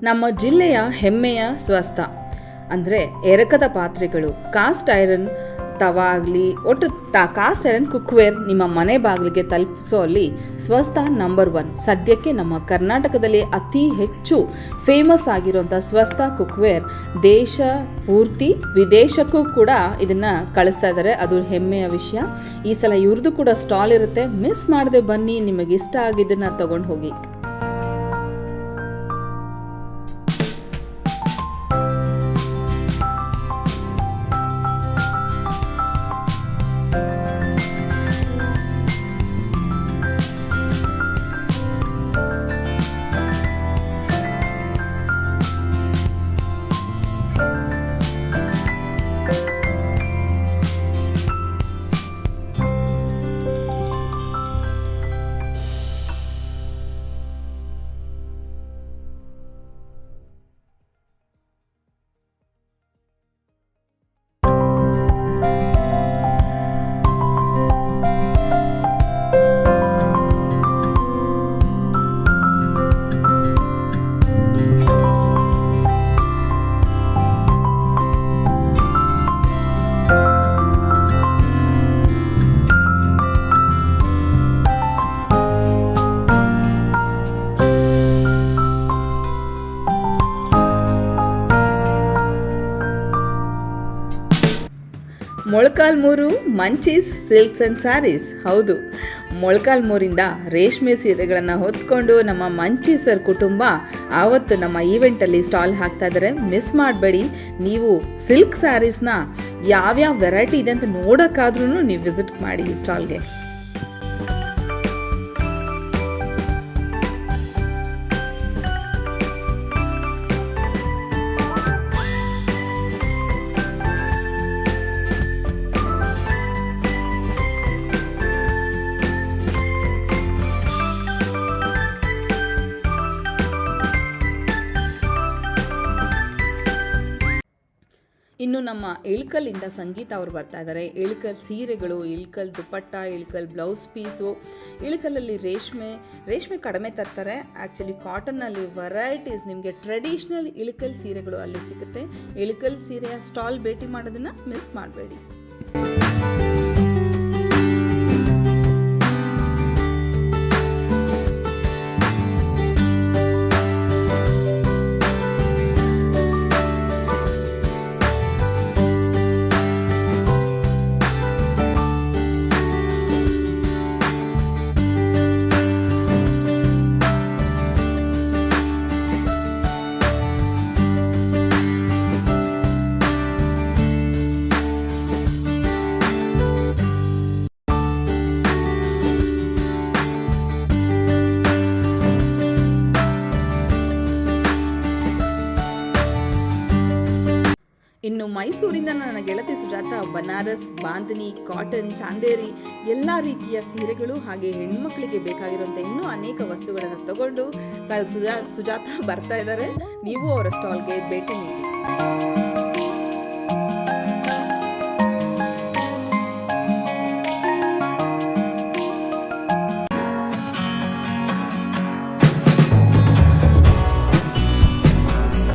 ನಮ್ಮ ಜಿಲ್ಲೆಯ ಹೆಮ್ಮೆಯ ಸ್ವಸ್ಥ ಅಂದರೆ ಎರಕದ ಪಾತ್ರೆಗಳು, ಕಾಸ್ಟ್ ಐರನ್ ತವಾ ಆಗಲಿ, ಒಟ್ಟು ಕಾಸ್ಟ್ ಐರನ್ ಕುಕ್ವೇರ್ ನಿಮ್ಮ ಮನೆ ಬಾಗಿಲಿಗೆ ತಲುಪಿಸೋಲ್ಲಿ ಸ್ವಸ್ಥ ನಂಬರ್ 1. ಸದ್ಯಕ್ಕೆ ನಮ್ಮ ಕರ್ನಾಟಕದಲ್ಲಿ ಅತಿ ಹೆಚ್ಚು ಫೇಮಸ್ ಆಗಿರೋಂಥ ಸ್ವಸ್ಥ ಕುಕ್ವೇರ್ ದೇಶ ಪೂರ್ತಿ ವಿದೇಶಕ್ಕೂ ಕೂಡ ಇದನ್ನು ಕಳಿಸ್ತಾ ಇದ್ದಾರೆ. ಅದು ಹೆಮ್ಮೆಯ ವಿಷಯ. ಈ ಸಲ ಇವ್ರದ್ದು ಕೂಡ ಸ್ಟಾಲ್ ಇರುತ್ತೆ, ಮಿಸ್ ಮಾಡದೆ ಬನ್ನಿ, ನಿಮಗೆ ಇಷ್ಟ ಆಗಿದ್ದನ್ನು ತಗೊಂಡು ಹೋಗಿ. ಮೊಳಕಾಲ್ಮೂರು ಮಂಚೀಸ್ ಸಿಲ್ಕ್ಸ್ ಆ್ಯಂಡ್ ಸ್ಯಾರೀಸ್. ಹೌದು, ಮೊಳಕಾಲ್ಮೂರಿಂದ ರೇಷ್ಮೆ ಸೀರೆಗಳನ್ನು ಹೊತ್ಕೊಂಡು ನಮ್ಮ ಮಂಚೀಸರ್ ಕುಟುಂಬ ಆವತ್ತು ನಮ್ಮ ಈವೆಂಟಲ್ಲಿ ಸ್ಟಾಲ್ ಹಾಕ್ತಾ ಇದ್ದಾರೆ. ಮಿಸ್ ಮಾಡಬೇಡಿ. ನೀವು ಸಿಲ್ಕ್ ಸ್ಯಾರೀಸ್ನ ಯಾವ್ಯಾವ ವೆರೈಟಿ ಇದೆ ಅಂತ ನೋಡೋಕ್ಕಾದ್ರೂ ನೀವು ವಿಸಿಟ್ ಮಾಡಿ ಈ ಸ್ಟಾಲ್ಗೆ. ಇನ್ನು ನಮ್ಮ ಇಳ್ಕಲ್ಲಿಂದ ಸಂಗೀತ ಅವರು ಬರ್ತಾ ಇದ್ದಾರೆ. ಇಳ್ಕಲ್ ಸೀರೆಗಳು, ಇಳ್ಕಲ್ ದುಪಟ್ಟ, ಇಳ್ಕಲ್ ಬ್ಲೌಸ್ ಪೀಸು, ಇಳ್ಕಲ್ಲಲ್ಲಿ ರೇಷ್ಮೆ ಕಡಿಮೆ ತರ್ತಾರೆ. ಆ್ಯಕ್ಚುಲಿ ಕಾಟನ್ನಲ್ಲಿ ವೆರೈಟೀಸ್ ನಿಮಗೆ ಟ್ರೆಡಿಷ್ನಲ್ ಇಳ್ಕಲ್ ಸೀರೆಗಳು ಅಲ್ಲಿ ಸಿಗುತ್ತೆ. ಇಳ್ಕಲ್ ಸೀರೆಯ ಸ್ಟಾಲ್ ಭೇಟಿ ಮಾಡೋದನ್ನು ಮಿಸ್ ಮಾಡಬೇಡಿ. ಇನ್ನು ಮೈಸೂರಿಂದ ನನ್ನ ಗೆಳತಿ ಸುಜಾತ ಬನಾರಸ್, ಬಾಂಧನಿ, ಕಾಟನ್, ಚಾಂದೇರಿ ಎಲ್ಲ ರೀತಿಯ ಸೀರೆಗಳು ಹಾಗೆ ಹೆಣ್ಮಕ್ಳಿಗೆ ಬೇಕಾಗಿರುವಂಥ ಇನ್ನೂ ಅನೇಕ ವಸ್ತುಗಳನ್ನು ತಗೊಂಡು ಸುಜಾತ ಬರ್ತಾ ಇದ್ದಾರೆ. ನೀವು ಅವರ ಸ್ಟಾಲ್ಗೆ ಭೇಟಿ ನೀಡಿ.